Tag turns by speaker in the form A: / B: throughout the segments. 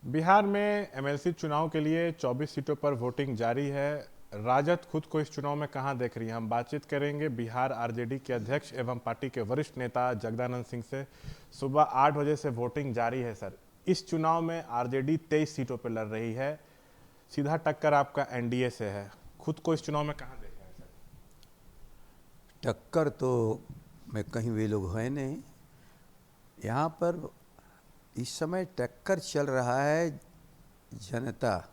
A: बिहार में एमएलसी चुनाव के लिए 24 सीटों पर वोटिंग जारी है। राजद खुद को इस चुनाव में कहां देख रही है, हम बातचीत करेंगे बिहार आरजेडी के अध्यक्ष एवं पार्टी के वरिष्ठ नेता जगदानंद सिंह से। सुबह 8 बजे से वोटिंग जारी है सर। इस चुनाव में आरजेडी 23 सीटों पर लड़ रही है, सीधा टक्कर आपका एनडीए से है। खुद को इस चुनाव में कहां देख रहे हैं सर?
B: टक्कर तो मैं कहीं वे लोग हैं नहीं। यहाँ पर इस समय टक्कर चल रहा है जनता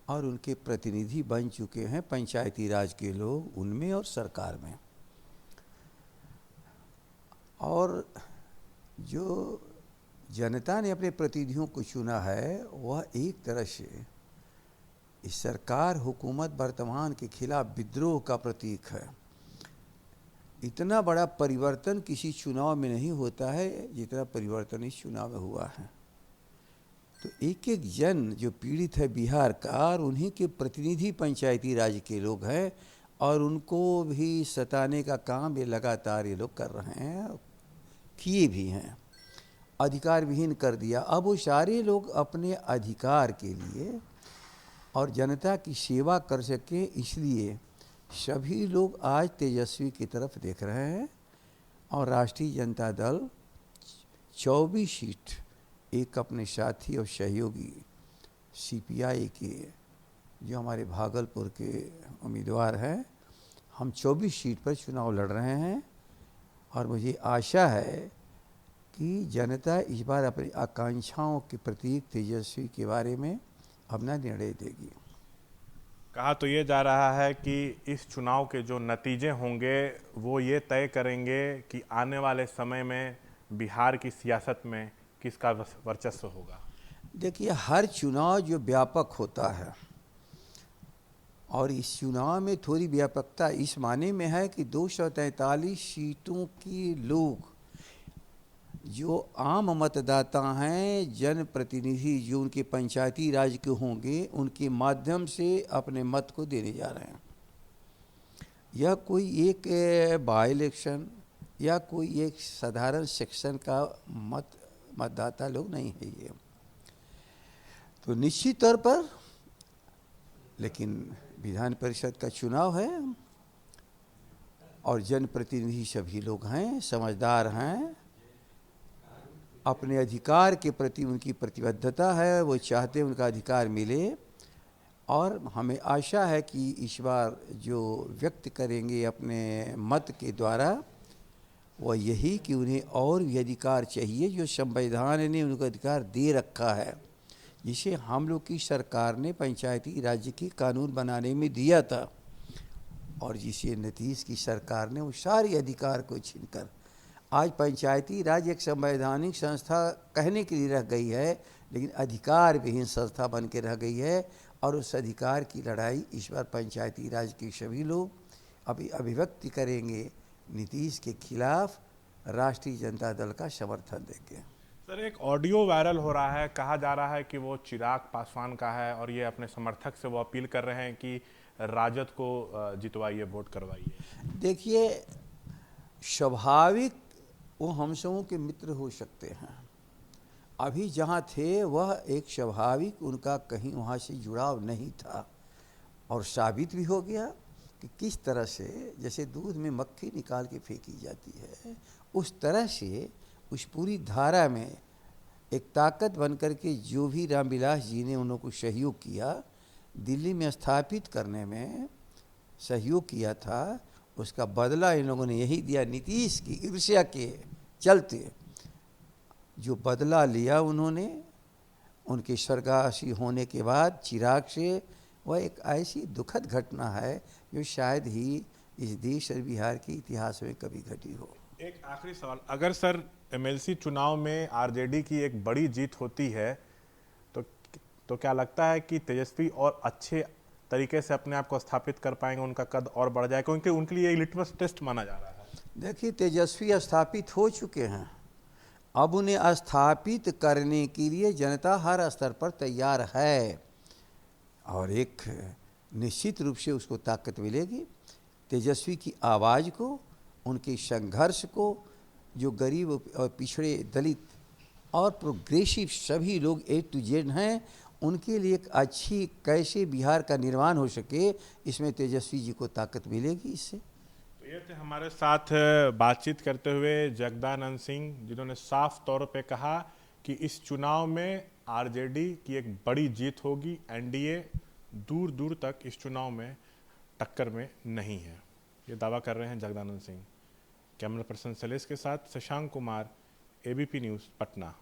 B: और उनके प्रतिनिधि बन चुके हैं पंचायती राज के लोग उनमें और सरकार में। और जो जनता ने अपने प्रतिनिधियों को चुना है वह एक तरह से इस सरकार हुकूमत वर्तमान के खिलाफ विद्रोह का प्रतीक है। इतना बड़ा परिवर्तन किसी चुनाव में नहीं होता है जितना परिवर्तन इस चुनाव में हुआ है। तो एक एक जन जो पीड़ित है बिहार का, और उन्हीं के प्रतिनिधि पंचायती राज के लोग हैं और उनको भी सताने का काम ये लगातार ये लोग कर रहे हैं, किए भी हैं, अधिकार विहीन कर दिया। अब वो सारे लोग अपने अधिकार के लिए और जनता की सेवा कर सके, इसलिए सभी लोग आज तेजस्वी की तरफ देख रहे हैं। और राष्ट्रीय जनता दल 24 सीट एक अपने साथी और सहयोगी सीपीआई के जो हमारे भागलपुर के उम्मीदवार हैं, हम 24 सीट पर चुनाव लड़ रहे हैं। और मुझे आशा है कि जनता इस बार अपनी आकांक्षाओं के प्रतीक तेजस्वी के बारे में अपना निर्णय देगी।
A: कहा तो ये जा रहा है कि इस चुनाव के जो नतीजे होंगे वो ये तय करेंगे कि आने वाले समय में बिहार की सियासत में किसका वर्चस्व होगा।
B: देखिए, हर चुनाव जो व्यापक होता है, और इस चुनाव में थोड़ी व्यापकता इस माने में है कि 243 सीटों के लोग जो आम मतदाता हैं, जनप्रतिनिधि जो उनके पंचायती राज के होंगे, उनके माध्यम से अपने मत को देने जा रहे हैं। यह कोई एक बाई इलेक्शन या कोई एक साधारण सेक्शन का मतदाता लोग नहीं है ये। तो निश्चित तौर पर, लेकिन विधान परिषद का चुनाव है और जनप्रतिनिधि सभी लोग हैं, समझदार हैं, अपने अधिकार के प्रति उनकी प्रतिबद्धता है, वो चाहते हैं उनका अधिकार मिले। और हमें आशा है कि इस बार जो व्यक्त करेंगे अपने मत के द्वारा, वह यही कि उन्हें और भी अधिकार चाहिए जो संविधान ने उनको अधिकार दे रखा है, जिसे हम लोग की सरकार ने पंचायती राज्य की कानून बनाने में दिया था, और जिसे नीतीश की सरकार ने वो सारे अधिकार को छीनकर आज पंचायती राज एक संवैधानिक संस्था कहने के लिए रह गई है, लेकिन अधिकार विहीन संस्था बन के रह गई है। और उस अधिकार की लड़ाई इस बार पंचायती राज के सभी लोग अभी अभिव्यक्ति करेंगे नीतीश के खिलाफ राष्ट्रीय जनता दल का समर्थन देंगे।
A: सर, एक ऑडियो वायरल हो रहा है, कहा जा रहा है कि वो चिराग पासवान का है और ये अपने समर्थक से वो अपील कर रहे हैं कि राजद को जितवाइए, वोट करवाइए।
B: देखिए, स्वाभाविक वो हम सबों के मित्र हो सकते हैं। अभी जहाँ थे वह एक स्वाभाविक उनका कहीं वहाँ से जुड़ाव नहीं था, और साबित भी हो गया कि किस तरह से जैसे दूध में मक्खी निकाल के फेंकी जाती है, उस तरह से उस पूरी धारा में एक ताकत बनकर के जो भी रामविलास जी ने उन लोगों को सहयोग किया, दिल्ली में स्थापित करने में सहयोग किया था, उसका बदला इन लोगों ने यही दिया। नीतीश की ईर्ष्या के चलते जो बदला लिया उन्होंने उनके स्वर्गवासी होने के बाद चिराग से, वह एक ऐसी दुखद घटना है जो शायद ही इस देश और बिहार के इतिहास में कभी घटी हो।
A: एक आखिरी सवाल, अगर सर एमएलसी चुनाव में आरजेडी की एक बड़ी जीत होती है तो क्या लगता है कि तेजस्वी और अच्छे तरीके से अपने आप को स्थापित कर पाएंगे, उनका कद और बढ़ जाएगा, क्योंकि उनके लिए लिटमस टेस्ट माना जा रहा है।
B: देखिए, तेजस्वी स्थापित हो चुके हैं, अब उन्हें स्थापित करने के लिए जनता हर स्तर पर तैयार है, और एक निश्चित रूप से उसको ताकत मिलेगी। तेजस्वी की आवाज़ को, उनके संघर्ष को, जो गरीब और पिछड़े दलित और प्रोग्रेसिव सभी लोग ए टू जेड हैं, उनके लिए एक अच्छी कैसे बिहार का निर्माण हो सके, इसमें तेजस्वी जी को ताकत मिलेगी इससे।
A: तो ये थे हमारे साथ बातचीत करते हुए जगदानंद सिंह, जिन्होंने साफ तौर पे कहा कि इस चुनाव में आरजेडी की एक बड़ी जीत होगी। एनडीए दूर दूर तक इस चुनाव में टक्कर में नहीं है, ये दावा कर रहे हैं जगदानंद सिंह। कैमरा पर्सन शैलेश के साथ शशांक कुमार, एबीपी न्यूज़ पटना।